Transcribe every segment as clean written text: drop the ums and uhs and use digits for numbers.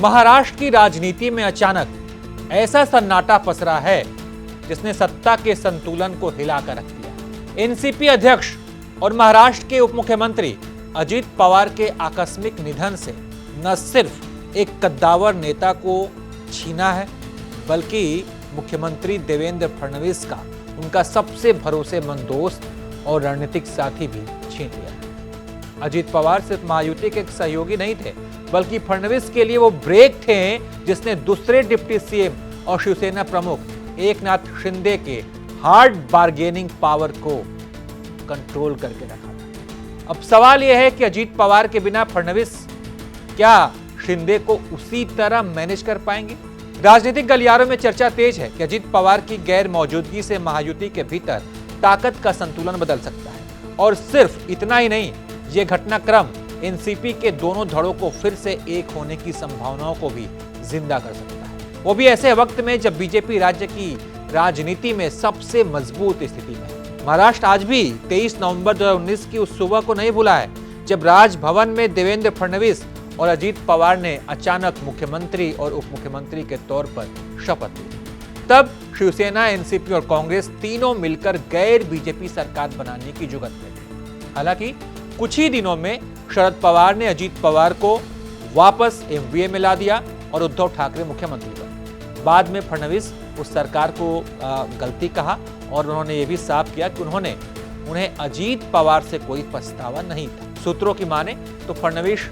महाराष्ट्र की राजनीति में अचानक ऐसा सन्नाटा पसरा है जिसने सत्ता के संतुलन को हिलाकर रख दिया। एनसीपी अध्यक्ष और महाराष्ट्र के उप मुख्यमंत्री अजित पवार के आकस्मिक निधन से न सिर्फ एक कद्दावर नेता को छीना है, बल्कि मुख्यमंत्री देवेंद्र फडणवीस का उनका सबसे भरोसेमंद दोस्त और रणनीतिक साथी भी छीन लिया। अजित पवार सिर्फ महायुति के एक सहयोगी नहीं थे, बल्कि फडणवीस के लिए वो ब्रेक थे जिसने दूसरे डिप्टी सीएम और शिवसेना प्रमुख एकनाथ शिंदे के हार्ड बार्गेनिंग पावर को कंट्रोल करके रखा था। अब सवाल यह है कि अजित पवार के बिना फडणवीस क्या शिंदे को उसी तरह मैनेज कर पाएंगे? राजनीतिक गलियारों में चर्चा तेज है कि अजित पवार की गैर मौजूदगी से महायुति के भीतर ताकत का संतुलन बदल सकता है। और सिर्फ इतना ही नहीं, यह घटनाक्रम एनसीपी के दोनों धड़ों को फिर से एक होने की संभावनाओं को भी जिंदा कर सकता है, वो भी ऐसे वक्त में जब बीजेपी राज्य की राजनीति में सबसे मजबूत स्थिति में है। महाराष्ट्र आज भी 23 नवंबर 2019 की उस सुबह को नहीं भूला है जब राजभवन में देवेंद्र फडणवीस और अजित पवार ने अचानक मुख्यमंत्री और उप मुख्यमंत्री के तौर पर शपथ ली। तब शिवसेना, एनसीपी और कांग्रेस तीनों मिलकर गैर बीजेपी सरकार बनाने की जुगत में थे। हालांकि कुछ ही दिनों में शरद पवार ने अजित पवार को वापस एमवीए में ला दिया और उद्धव ठाकरे मुख्यमंत्री बने। बाद में फडणवीस उस सरकार को गलती कहा और उन्होंने ये भी साफ किया कि उन्हें अजित पवार से कोई पछतावा नहीं था। सूत्रों की माने तो फडणवीस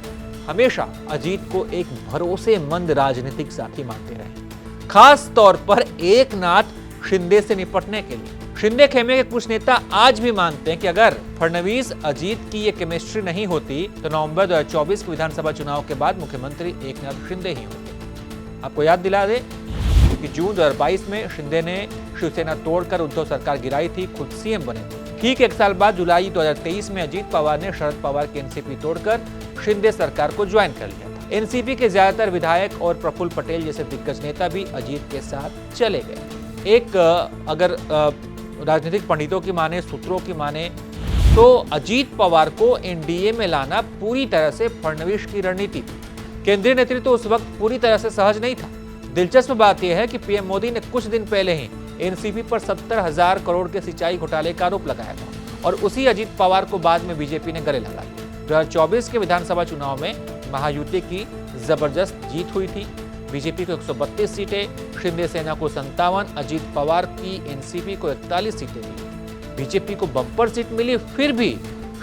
हमेशा अजित को एक भरोसेमंद राजनीतिक साथी मानते रहे, खास तौर पर एकनाथ शिंदे से निपटने के लिए। शिंदे खेमे के कुछ नेता आज भी मानते हैं कि अगर फडणवीस अजित की ये केमिस्ट्री नहीं होती तो नवंबर 2024 के विधानसभा चुनाव के बाद मुख्यमंत्री एकनाथ शिंदे ही होते। आपको याद दिला दे कि जून 2022 में शिंदे ने शिवसेना तोड़कर उद्धव सरकार गिराई थी, खुद सीएम बने थे। ठीक एक साल बाद जुलाई 2023 में अजित पवार ने शरद पवार की एनसीपी तोड़कर शिंदे सरकार को ज्वाइन कर लिया था। एनसीपी के ज्यादातर विधायक और प्रफुल्ल पटेल जैसे दिग्गज नेता भी अजित के साथ चले गए। एक अगर राजनीतिक पंडितों की माने, सूत्रों की माने तो अजित पवार को एनडीए में लाना पूरी तरह से फडणवीस की रणनीति थी। केंद्रीय नेतृत्व उस वक्त पूरी तरह से सहज नहीं था। दिलचस्प बात यह है कि पीएम मोदी ने कुछ दिन पहले ही एनसीपी पर 70,000 करोड़ के सिंचाई घोटाले का आरोप लगाया था और उसी अजित पवार को बाद में बीजेपी ने गले लगा लिया। 2024 के विधानसभा चुनाव में महायुति की जबरदस्त जीत हुई थी। बीजेपी को 132 सीटें, शिंदे सेना को 57, अजित पवार की एनसीपी को 41 सीटें मिली। बीजेपी को बम्पर सीट मिली, फिर भी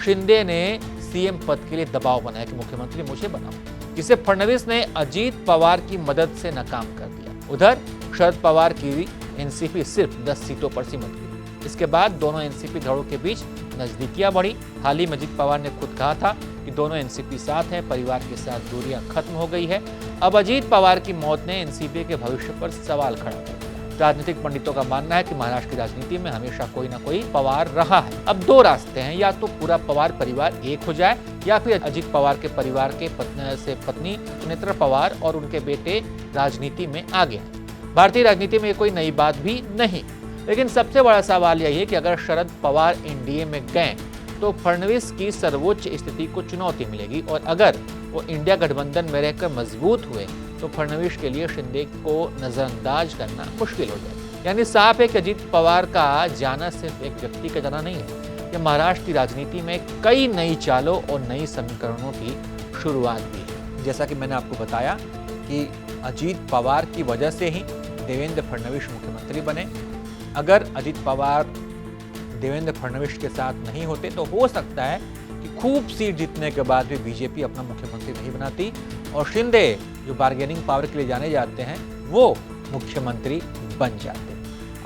शिंदे ने सीएम पद के लिए दबाव बनाया कि मुख्यमंत्री मुझे बनाओ, जिसे फडणवीस ने अजित पवार की मदद से नाकाम कर दिया। उधर शरद पवार की एनसीपी सिर्फ 10 सीटों पर सीमित हुई। इसके बाद दोनों एनसीपी धड़ों के बीच नजदीकियां बढ़ी। हाल ही में अजित पवार ने खुद कहा था कि दोनों एनसीपी साथ हैं, परिवार के साथ दूरियां खत्म हो गई है। अब अजित पवार की मौत ने एनसीपी के भविष्य पर सवाल खड़ा कर दिया। राजनीतिक पंडितों का मानना है कि महाराष्ट्र की राजनीति में हमेशा कोई ना कोई पवार रहा है। अब दो रास्ते हैं, या तो पूरा पवार परिवार एक हो जाए या फिर अजित पवार के परिवार के पत्नी सुनेत्रा पवार और उनके बेटे राजनीति में आगे हैं। भारतीय राजनीति में कोई नई बात भी नहीं, लेकिन सबसे बड़ा सवाल यही है कि अगर शरद पवार एनडीए में गए तो फडणवीस की सर्वोच्च स्थिति को चुनौती मिलेगी, और अगर वो इंडिया गठबंधन में रहकर मजबूत हुए तो फडणवीस के लिए शिंदे को नजरअंदाज करना मुश्किल हो जाए। यानी साफ है कि अजित पवार का जाना सिर्फ एक व्यक्ति का जाना नहीं है, यह महाराष्ट्र की राजनीति में कई नई चालों और नई समीकरणों की शुरुआत भी है। जैसा कि मैंने आपको बताया कि अजित पवार की वजह से ही देवेंद्र फडणवीस मुख्यमंत्री बने। अगर अजित पवार देवेंद्र फडणवीस के साथ नहीं होते तो हो सकता है कि खूब सीट जीतने के बाद भी बीजेपी अपना मुख्यमंत्री नहीं बनाती और शिंदे, जो बार्गेनिंग पावर के लिए जाने जाते हैं, वो मुख्यमंत्री बन जाते।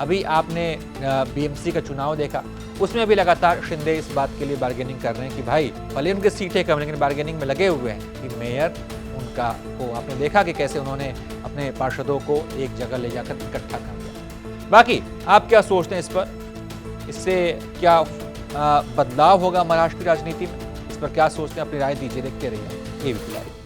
अभी आपने बीएमसी का चुनाव देखा, उसमें भी लगातार शिंदे इस बात के लिए बार्गेनिंग कर रहे हैं कि भाई भले उनकी सीटें कम, लेकिन बार्गेनिंग में लगे हुए हैं कि मेयर उनका को आपने देखा कि कैसे उन्होंने अपने पार्षदों को एक जगह ले जाकर इकट्ठा कर दिया। बाकी आप क्या सोचते हैं इस पर? इससे क्या बदलाव होगा महाराष्ट्र की राजनीति में? इस पर क्या सोचते हैं? अपनी राय दीजिए। देखते रहिए एबीपी लाइव।